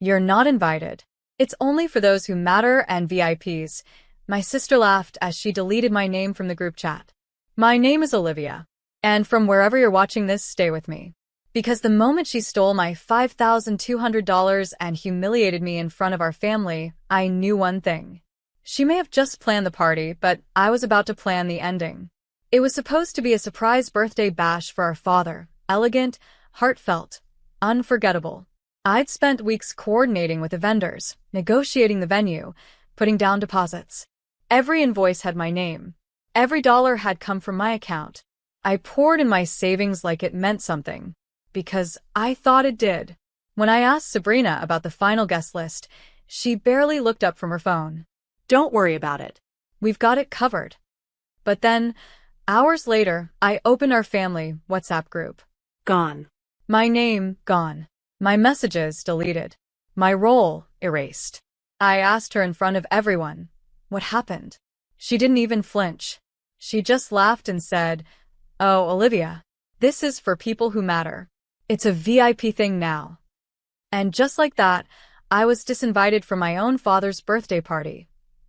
You're not invited. It's only for those who matter and VIPs. My sister laughed as she deleted my name from the group chat. My name is Olivia. And from wherever you're watching this, stay with me. Because the moment she stole my $5,200 and humiliated me in front of our family, I knew one thing. She may have just planned the party, but I was about to plan the ending. It was supposed to be a surprise birthday bash for our father. Elegant, heartfelt, unforgettable. I'd spent weeks coordinating with the vendors, negotiating the venue, putting down deposits. Every invoice had my name. Every dollar had come from my account. I poured in my savings like it meant something, because I thought it did. When I asked Sabrina about the final guest list, she barely looked up from her phone. Don't worry about it. We've got it covered. But then, hours later, I opened our family WhatsApp group. Gone. My name, gone. My messages, deleted. My role, erased. I asked her in front of everyone, what happened? She didn't even flinch. She just laughed and said, "Oh, Olivia, this is for people who matter. It's a VIP thing now." And just like that, I was disinvited from my own father's birthday party.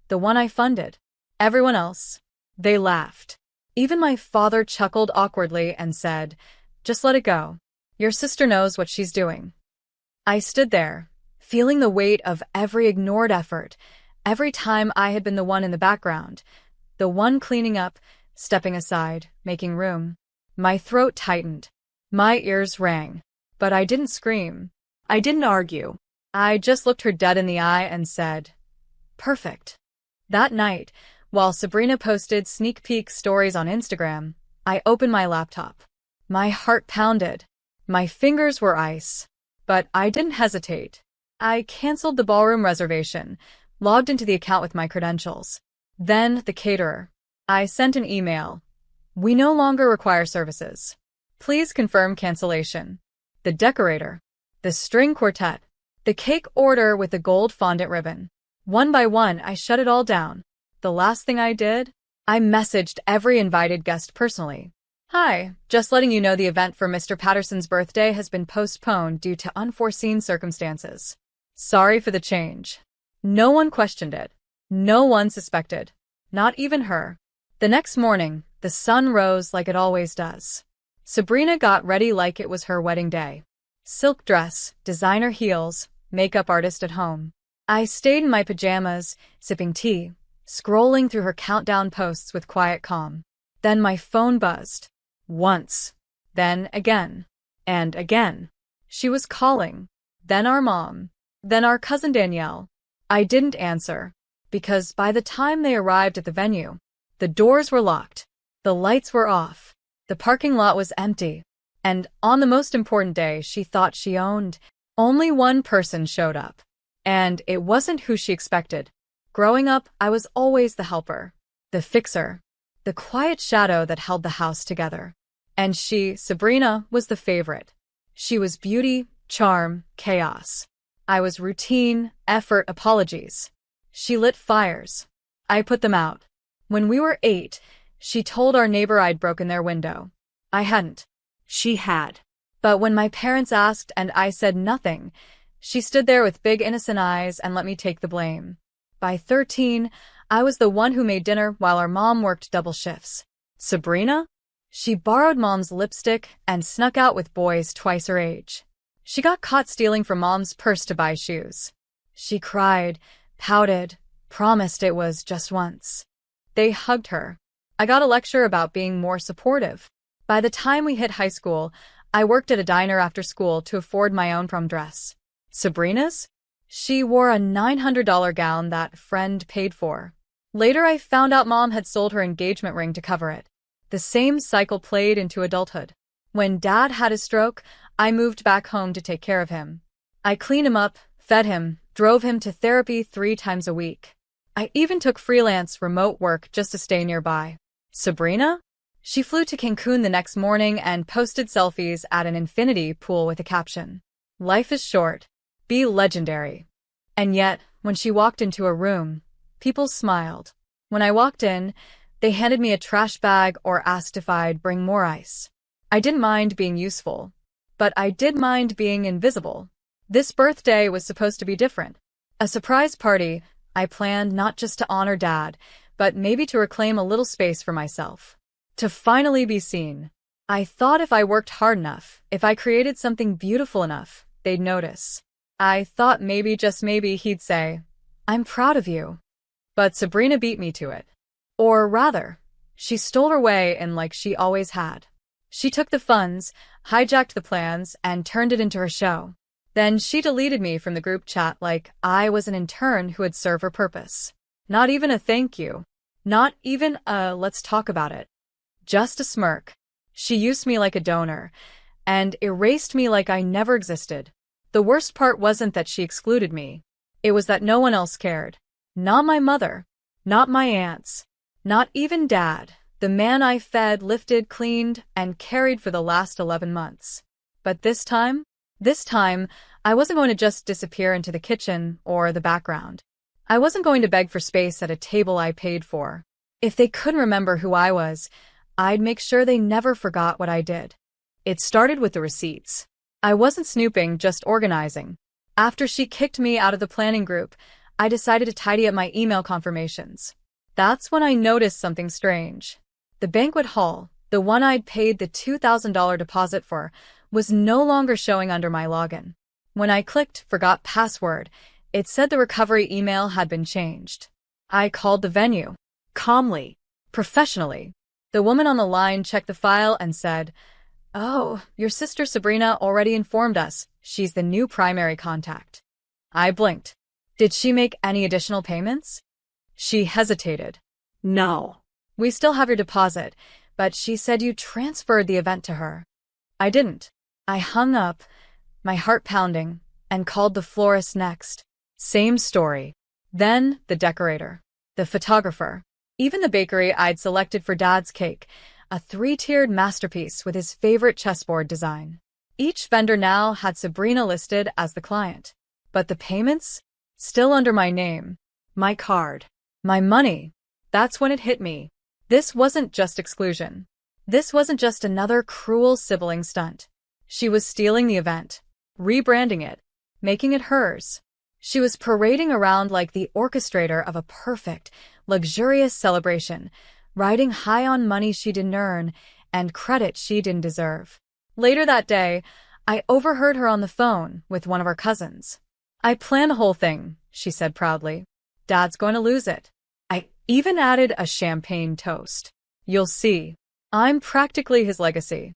The one I funded. Everyone else, they laughed. Even my father chuckled awkwardly and said, "Just let it go. Your sister knows what she's doing." I stood there, feeling the weight of every ignored effort, every time I had been the one in the background, the one cleaning up, stepping aside, making room. My throat tightened. My ears rang. But I didn't scream. I didn't argue. I just looked her dead in the eye and said, "Perfect." That night, while Sabrina posted sneak peek stories on Instagram, I opened my laptop. My heart pounded. My fingers were ice. But I didn't hesitate. I canceled the ballroom reservation, logged into the account with my credentials. Then the caterer. I sent an email. "We no longer require services. Please confirm cancellation." The decorator. The string quartet. The cake order with the gold fondant ribbon. One by one, I shut it all down. The last thing I did? I messaged every invited guest personally. "Hi, just letting you know the event for Mr. Patterson's birthday has been postponed due to unforeseen circumstances. Sorry for the change." No one questioned it. No one suspected. Not even her. The next morning, the sun rose like it always does. Sabrina got ready like it was her wedding day. Silk dress, designer heels, makeup artist at home. I stayed in my pajamas, sipping tea, scrolling through her countdown posts with quiet calm. Then my phone buzzed. Once. Then again. And again. She was calling. Then our mom. Then our cousin Danielle. I didn't answer. Because by the time they arrived at the venue, the doors were locked. The lights were off. The parking lot was empty. And on the most important day she thought she owned, only one person showed up. And it wasn't who she expected. Growing up, I was always the helper. The fixer. The quiet shadow that held the house together. And she, Sabrina, was the favorite. She was beauty, charm, chaos. I was routine, effort, apologies. She lit fires. I put them out. When we were 8, she told our neighbor I'd broken their window. I hadn't. She had. But when my parents asked and I said nothing, she stood there with big innocent eyes and let me take the blame. By 13, I was the one who made dinner while our mom worked double shifts. Sabrina? She borrowed mom's lipstick and snuck out with boys twice her age. She got caught stealing from mom's purse to buy shoes. She cried, pouted, promised it was just once. They hugged her. I got a lecture about being more supportive. By the time we hit high school, I worked at a diner after school to afford my own prom dress. Sabrina's? She wore a $900 gown that friend paid for. Later I found out mom had sold her engagement ring to cover it. The same cycle played into adulthood. When dad had a stroke, I moved back home to take care of him. I cleaned him up, fed him, drove him to therapy 3 times a week. I even took freelance remote work just to stay nearby. Sabrina? She flew to Cancun the next morning and posted selfies at an infinity pool with a caption. "Life is short. Be legendary." And yet, when she walked into a room, people smiled. When I walked in, they handed me a trash bag or asked if I'd bring more ice. I didn't mind being useful, but I did mind being invisible. This birthday was supposed to be different. A surprise party I planned not just to honor Dad, but maybe to reclaim a little space for myself. To finally be seen. I thought if I worked hard enough, if I created something beautiful enough, they'd notice. I thought maybe, just maybe, he'd say, "I'm proud of you." But Sabrina beat me to it. Or rather, she stole her way in like she always had. She took the funds, hijacked the plans, and turned it into her show. Then she deleted me from the group chat like I was an intern who had served her purpose. Not even a thank you. Not even a let's talk about it. Just a smirk. She used me like a donor, and erased me like I never existed. The worst part wasn't that she excluded me. It was that no one else cared. Not my mother. Not my aunts. Not even Dad, the man I fed, lifted, cleaned, and carried for the last 11 months. But this time, I wasn't going to just disappear into the kitchen or the background. I wasn't going to beg for space at a table I paid for. If they couldn't remember who I was, I'd make sure they never forgot what I did. It started with the receipts. I wasn't snooping, just organizing. After she kicked me out of the planning group, I decided to tidy up my email confirmations. That's when I noticed something strange. The banquet hall, the one I'd paid the $2,000 deposit for, was no longer showing under my login. When I clicked Forgot Password, it said the recovery email had been changed. I called the venue. Calmly. Professionally. The woman on the line checked the file and said, "Oh, your sister Sabrina already informed us. She's the new primary contact." I blinked. Did she make any additional payments? She hesitated. No. "We still have your deposit, but she said you transferred the event to her." I didn't. I hung up, my heart pounding, and called the florist next. Same story. Then the decorator. The photographer. Even the bakery I'd selected for Dad's cake, a 3-tiered masterpiece with his favorite chessboard design. Each vendor now had Sabrina listed as the client. But the payments? Still under my name. My card. My money. That's when it hit me. This wasn't just exclusion. This wasn't just another cruel sibling stunt. She was stealing the event, rebranding it, making it hers. She was parading around like the orchestrator of a perfect, luxurious celebration, riding high on money she didn't earn and credit she didn't deserve. Later that day, I overheard her on the phone with one of our cousins. "I planned the whole thing," she said proudly. "Dad's going to lose it. I even added a champagne toast. You'll see. I'm practically his legacy."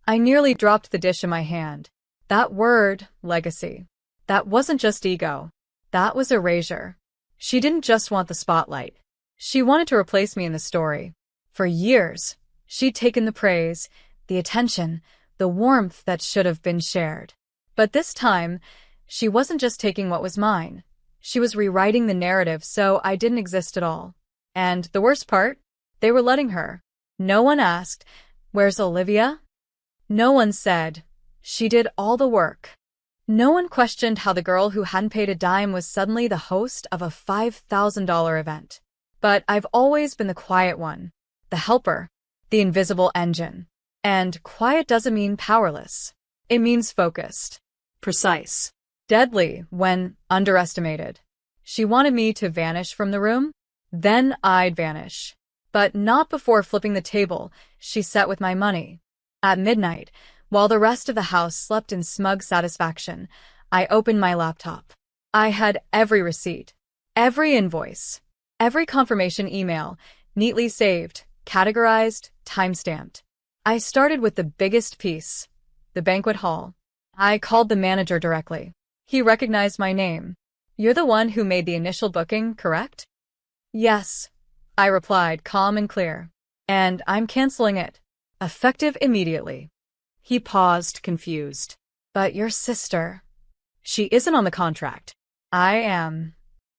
I nearly dropped the dish in my hand. That word, legacy. That wasn't just ego. That was erasure. She didn't just want the spotlight. She wanted to replace me in the story. For years, she'd taken the praise, the attention, the warmth that should have been shared. But this time, she wasn't just taking what was mine. She was rewriting the narrative so I didn't exist at all. And the worst part? They were letting her. No one asked, "Where's Olivia?" No one said, "She did all the work." No one questioned how the girl who hadn't paid a dime was suddenly the host of a $5,000 event. But I've always been the quiet one, the helper, the invisible engine. And quiet doesn't mean powerless. It means focused, precise, deadly when underestimated. She wanted me to vanish from the room, then I'd vanish. But not before flipping the table she set with my money. At midnight, while the rest of the house slept in smug satisfaction, I opened my laptop. I had every receipt, every invoice, every confirmation email, neatly saved, categorized, timestamped. I started with the biggest piece, the banquet hall. I called the manager directly. He recognized my name. "You're the one who made the initial booking, correct?" "Yes," I replied, calm and clear. "And I'm canceling it. Effective immediately." He paused, confused. "But your sister." "She isn't on the contract." "I am."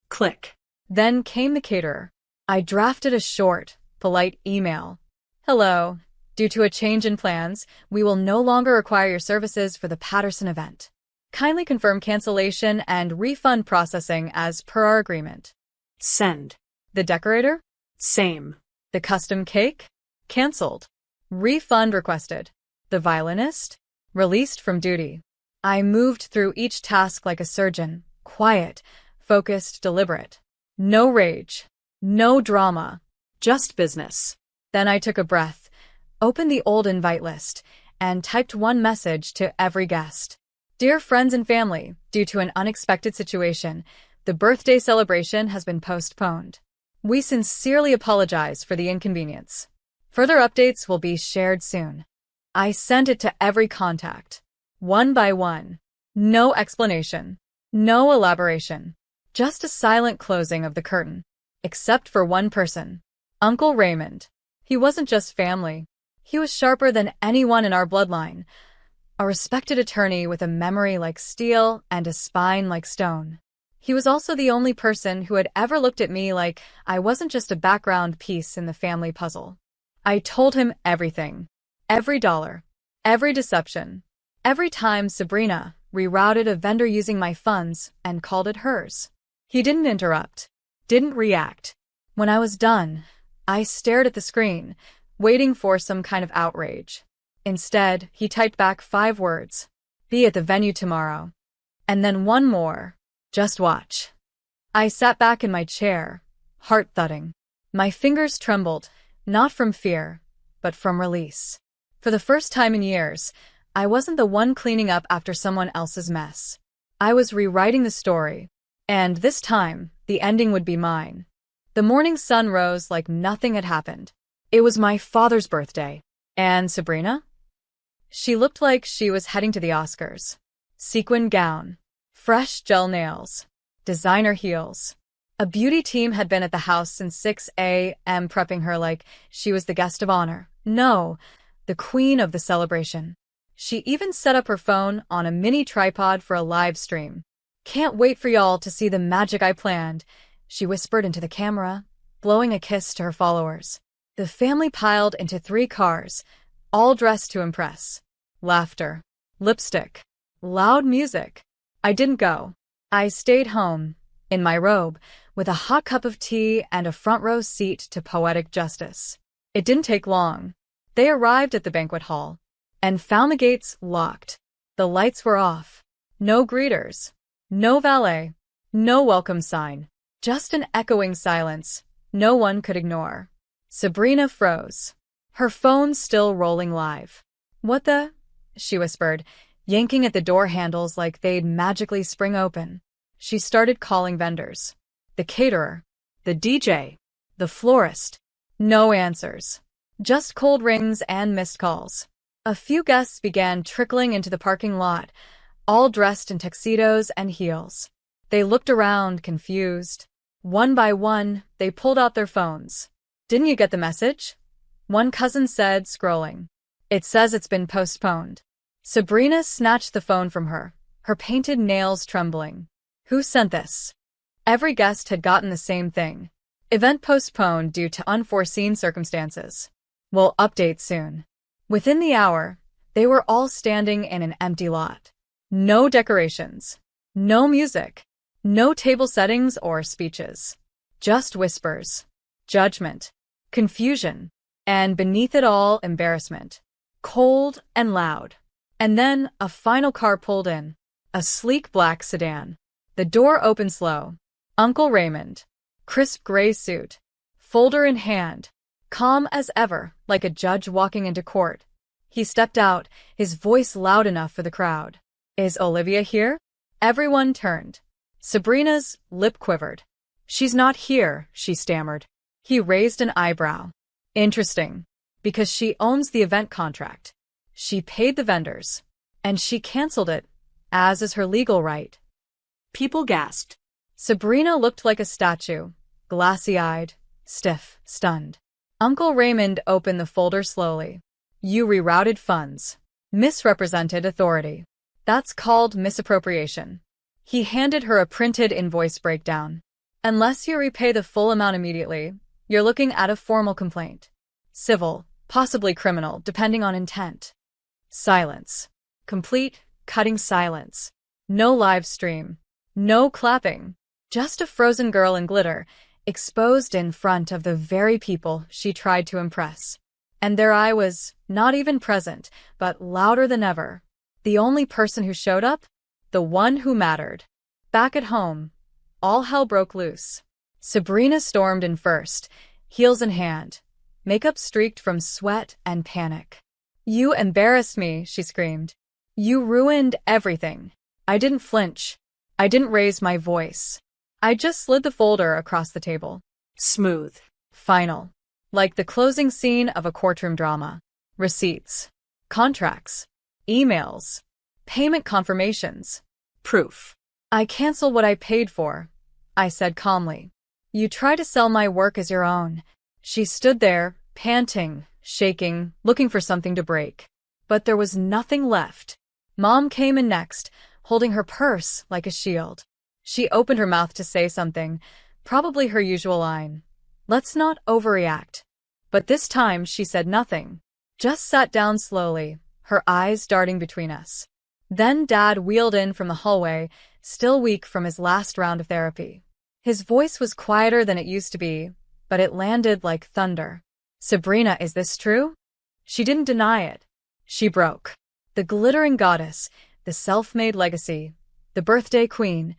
Click. Then came the caterer. I drafted a short, polite email. "Hello. Due to a change in plans, we will no longer require your services for the Patterson event. Kindly confirm cancellation and refund processing as per our agreement." Send. The decorator? Same. The custom cake? Cancelled. Refund requested. The violinist? Released from duty. I moved through each task like a surgeon, quiet, focused, deliberate. No rage, no drama, Just business. then I took a breath, opened the old invite list, and typed one message to every guest. Dear friends and family, due to an unexpected situation, the birthday celebration has been postponed. We sincerely apologize for the inconvenience. Further updates will be shared soon. I sent it to every contact, one by one. No explanation, no elaboration, just a silent closing of the curtain. Except for one person, Uncle Raymond. He wasn't just family. He was sharper than anyone in our bloodline. A respected attorney with a memory like steel and a spine like stone. He was also the only person who had ever looked at me like I wasn't just a background piece in the family puzzle. I told him everything. Every dollar. Every deception. Every time Sabrina rerouted a vendor using my funds and called it hers. He didn't interrupt. Didn't react. When I was done, I stared at the screen, waiting for some kind of outrage. Instead, he typed back 5 words. Be at the venue tomorrow. And then one more. Just watch. I sat back in my chair, heart thudding. My fingers trembled, not from fear, but from release. For the first time in years, I wasn't the one cleaning up after someone else's mess. I was rewriting the story, and this time, the ending would be mine. The morning sun rose like nothing had happened. It was my father's birthday. And Sabrina? She looked like she was heading to the Oscars. Sequin gown, fresh gel nails, designer heels. A beauty team had been at the house since 6 a.m. prepping her like she was the guest of honor. No, the queen of the celebration. She even set up her phone on a mini tripod for a live stream. Can't wait for y'all to see the magic I planned, she whispered into the camera, blowing a kiss to her followers. The family piled into 3 cars, all dressed to impress. Laughter, lipstick, loud music. I didn't go. I stayed home, in my robe, with a hot cup of tea and a front row seat to poetic justice. It didn't take long. They arrived at the banquet hall and found the gates locked. The lights were off. No greeters. No valet. No welcome sign. Just an echoing silence no one could ignore. Sabrina froze, her phone still rolling live. What the? She whispered, yanking at the door handles like they'd magically spring open. She started calling vendors. The caterer, the DJ, the florist. No answers. Just cold rings and missed calls. A few guests began trickling into the parking lot, all dressed in tuxedos and heels. They looked around, confused. One by one, they pulled out their phones. Didn't you get the message? One cousin said, scrolling. It says it's been postponed. Sabrina snatched the phone from her, her painted nails trembling. Who sent this? Every guest had gotten the same thing. Event postponed due to unforeseen circumstances. We'll update soon. Within the hour, they were all standing in an empty lot. No decorations. No music. No table settings or speeches. Just whispers. Judgment. Confusion. And beneath it all, embarrassment. Cold and loud. And then a final car pulled in. A sleek black sedan. The door opened slow. Uncle Raymond. Crisp gray suit. Folder in hand. Calm as ever, like a judge walking into court. He stepped out, his voice loud enough for the crowd. Is Olivia here? Everyone turned. Sabrina's lip quivered. She's not here, she stammered. He raised an eyebrow. Interesting. Because she owns the event contract. She paid the vendors. And she canceled it, as is her legal right. People gasped. Sabrina looked like a statue, glassy-eyed, stiff, stunned. Uncle Raymond opened the folder slowly. You rerouted funds. Misrepresented authority. That's called misappropriation. He handed her a printed invoice breakdown. Unless you repay the full amount immediately, you're looking at a formal complaint. Civil, possibly criminal, depending on intent. Silence. Complete, cutting silence. No live stream. No clapping. Just a frozen girl in glitter, exposed in front of the very people she tried to impress. And there I was, not even present, but louder than ever. The only person who showed up? The one who mattered. Back at home, all hell broke loose. Sabrina stormed in first, heels in hand, makeup streaked from sweat and panic. "You embarrassed me," she screamed. "You ruined everything." I didn't flinch. I didn't raise my voice. I just slid the folder across the table. Smooth. Final. Like the closing scene of a courtroom drama. Receipts. Contracts. Emails. Payment confirmations. Proof. "I cancel what I paid for," I said calmly. "You try to sell my work as your own." She stood there, panting, shaking, looking for something to break. But there was nothing left. Mom came in next, holding her purse like a shield. She opened her mouth to say something, probably her usual line. "Let's not overreact." But this time she said nothing. Just sat down slowly, her eyes darting between us. Then Dad wheeled in from the hallway, still weak from his last round of therapy. His voice was quieter than it used to be, but it landed like thunder. "Sabrina, is this true?" She didn't deny it. She broke. The glittering goddess, the self-made legacy, the birthday queen,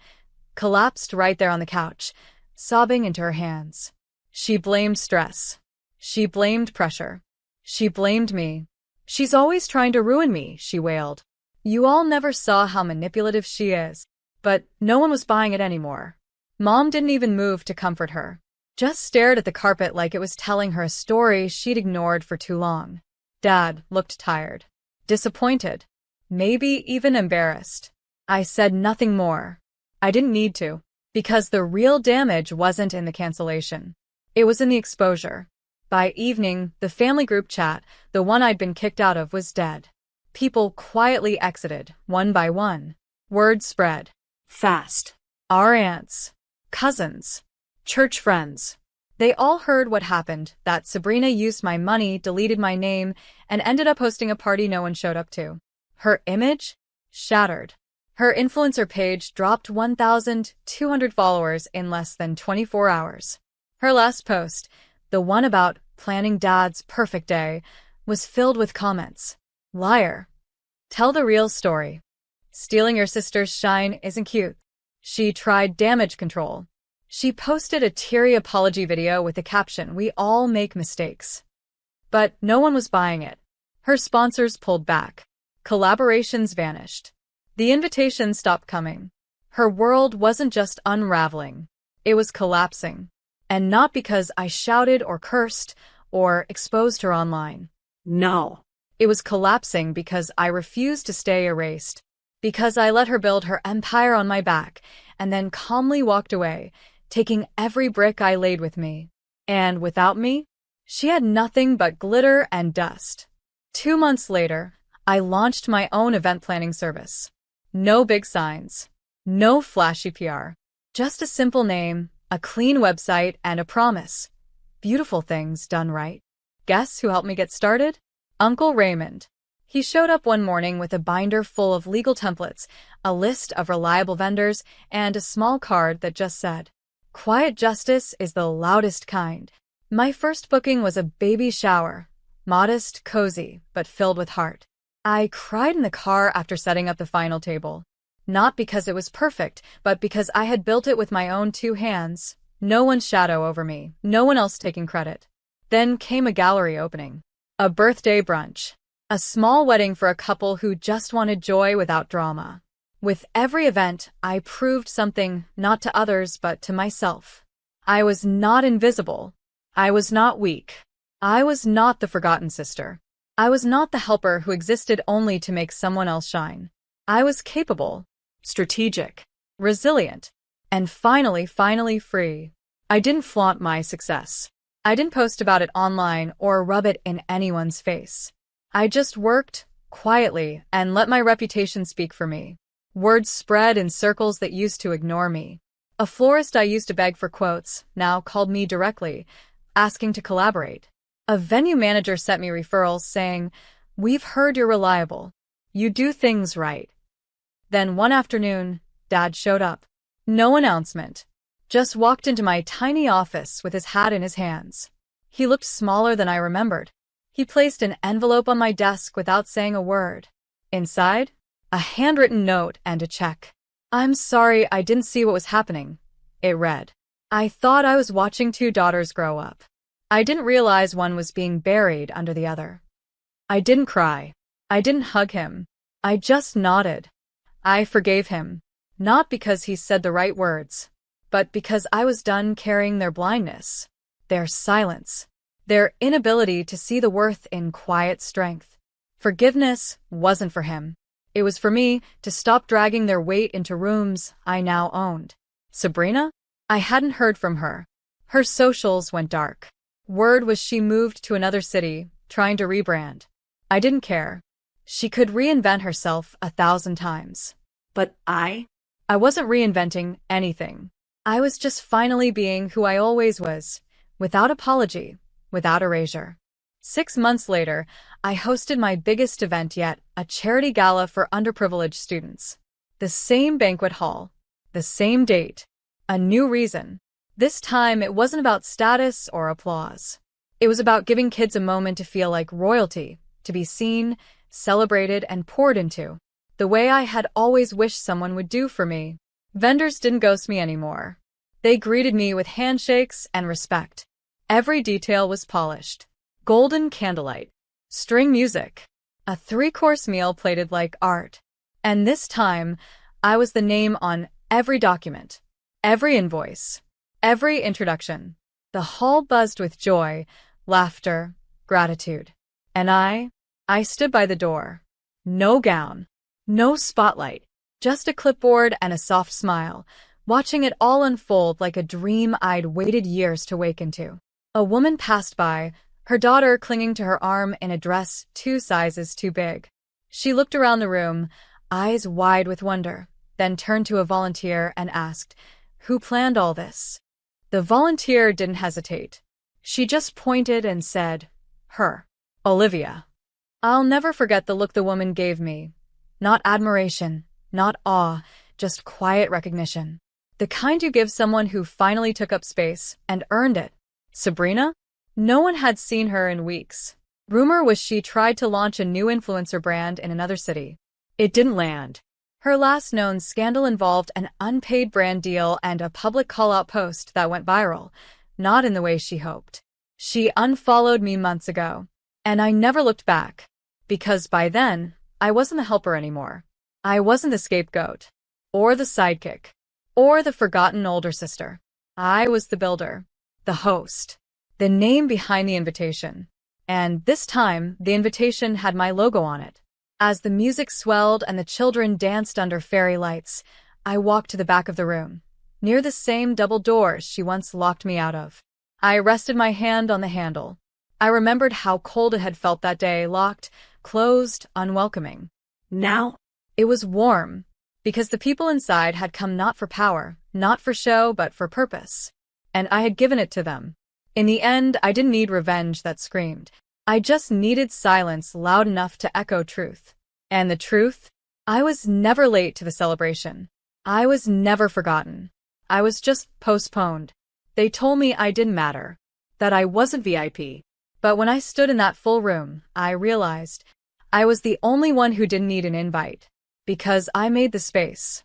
collapsed right there on the couch, sobbing into her hands. She blamed stress. She blamed pressure. She blamed me. "She's always trying to ruin me," she wailed. "You all never saw how manipulative she is." But no one was buying it anymore. Mom didn't even move to comfort her. Just stared at the carpet like it was telling her a story she'd ignored for too long. Dad looked tired. Disappointed. Maybe even embarrassed. I said nothing more. I didn't need to. Because the real damage wasn't in the cancellation. It was in the exposure. By evening, the family group chat, the one I'd been kicked out of, was dead. People quietly exited, one by one. Word spread. Fast. Our aunts, cousins, church friends. They all heard what happened, that Sabrina used my money, deleted my name, and ended up hosting a party no one showed up to. Her image? Shattered. Her influencer page dropped 1,200 followers in less than 24 hours. Her last post, the one about planning Dad's perfect day, was filled with comments. "Liar. Tell the real story. Stealing your sister's shine isn't cute." She tried damage control. She posted a teary apology video with the caption, "We all make mistakes." But no one was buying it. Her sponsors pulled back. Collaborations vanished. The invitations stopped coming. Her world wasn't just unraveling. It was collapsing. And not because I shouted or cursed or exposed her online. No. It was collapsing because I refused to stay erased. Because I let her build her empire on my back and then calmly walked away, taking every brick I laid with me. And without me, she had nothing but glitter and dust. 2 months later, I launched my own event planning service. No big signs. No flashy PR. Just a simple name, a clean website, and a promise. Beautiful things done right. Guess who helped me get started? Uncle Raymond. He showed up one morning with a binder full of legal templates, a list of reliable vendors, and a small card that just said, "Quiet justice is the loudest kind." My first booking was a baby shower. Modest, cozy, but filled with heart. I cried in the car after setting up the final table. Not because it was perfect, but because I had built it with my own 2 hands. No one's shadow over me, no one else taking credit. Then came a gallery opening. A birthday brunch. A small wedding for a couple who just wanted joy without drama. With every event, I proved something, not to others, but to myself. I was not invisible. I was not weak. I was not the forgotten sister. I was not the helper who existed only to make someone else shine. I was capable, strategic, resilient, and finally free. I didn't flaunt my success. I didn't post about it online or rub it in anyone's face. I just worked, quietly, and let my reputation speak for me. Words spread in circles that used to ignore me. A florist I used to beg for quotes now called me directly, asking to collaborate. A venue manager sent me referrals saying, "We've heard you're reliable. You do things right." Then one afternoon, Dad showed up. No announcement. Just walked into my tiny office with his hat in his hands. He looked smaller than I remembered. He placed an envelope on my desk without saying a word. Inside, a handwritten note and a check. "I'm sorry I didn't see what was happening," it read. "I thought I was watching two daughters grow up. I didn't realize one was being buried under the other." I didn't cry. I didn't hug him. I just nodded. I forgave him, not because he said the right words, but because I was done carrying their blindness, their silence, their inability to see the worth in quiet strength. Forgiveness wasn't for him. It was for me to stop dragging their weight into rooms I now owned. Sabrina? I hadn't heard from her. Her socials went dark. Word was she moved to another city, trying to rebrand. I didn't care. She could reinvent herself 1,000 times. But I wasn't reinventing anything. I was just finally being who I always was, without apology, without erasure. 6 months later, I hosted my biggest event yet, a charity gala for underprivileged students. The same banquet hall, the same date, a new reason. This time, it wasn't about status or applause. It was about giving kids a moment to feel like royalty, to be seen, celebrated, and poured into, the way I had always wished someone would do for me. Vendors didn't ghost me anymore. They greeted me with handshakes and respect. Every detail was polished. Golden candlelight, string music, a 3-course meal plated like art. And this time, I was the name on every document, every invoice, every introduction. The hall buzzed with joy, laughter, gratitude. And I stood by the door. No gown, no spotlight, just a clipboard and a soft smile, watching it all unfold like a dream I'd waited years to wake into. A woman passed by, her daughter clinging to her arm in a dress 2 sizes too big. She looked around the room, eyes wide with wonder, then turned to a volunteer and asked, "Who planned all this?" The volunteer didn't hesitate. She just pointed and said, "Her. Olivia." I'll never forget the look the woman gave me. Not admiration, not awe, just quiet recognition. The kind you give someone who finally took up space and earned it. Sabrina? No one had seen her in weeks. Rumor was she tried to launch a new influencer brand in another city. It didn't land. Her last known scandal involved an unpaid brand deal and a public call-out post that went viral, not in the way she hoped. She unfollowed me months ago, and I never looked back, because by then, I wasn't the helper anymore. I wasn't the scapegoat, or the sidekick, or the forgotten older sister. I was the builder, the host, the name behind the invitation. And this time, the invitation had my logo on it. As the music swelled and the children danced under fairy lights, I walked to the back of the room, near the same double doors she once locked me out of. I rested my hand on the handle. I remembered how cold it had felt that day, locked, closed, unwelcoming. Now, it was warm, because the people inside had come not for power, not for show, but for purpose. And I had given it to them. In the end, I didn't need revenge that screamed. I just needed silence loud enough to echo truth. And the truth? I was never late to the celebration. I was never forgotten. I was just postponed. They told me I didn't matter, that I wasn't VIP. But when I stood in that full room, I realized I was the only one who didn't need an invite, because I made the space.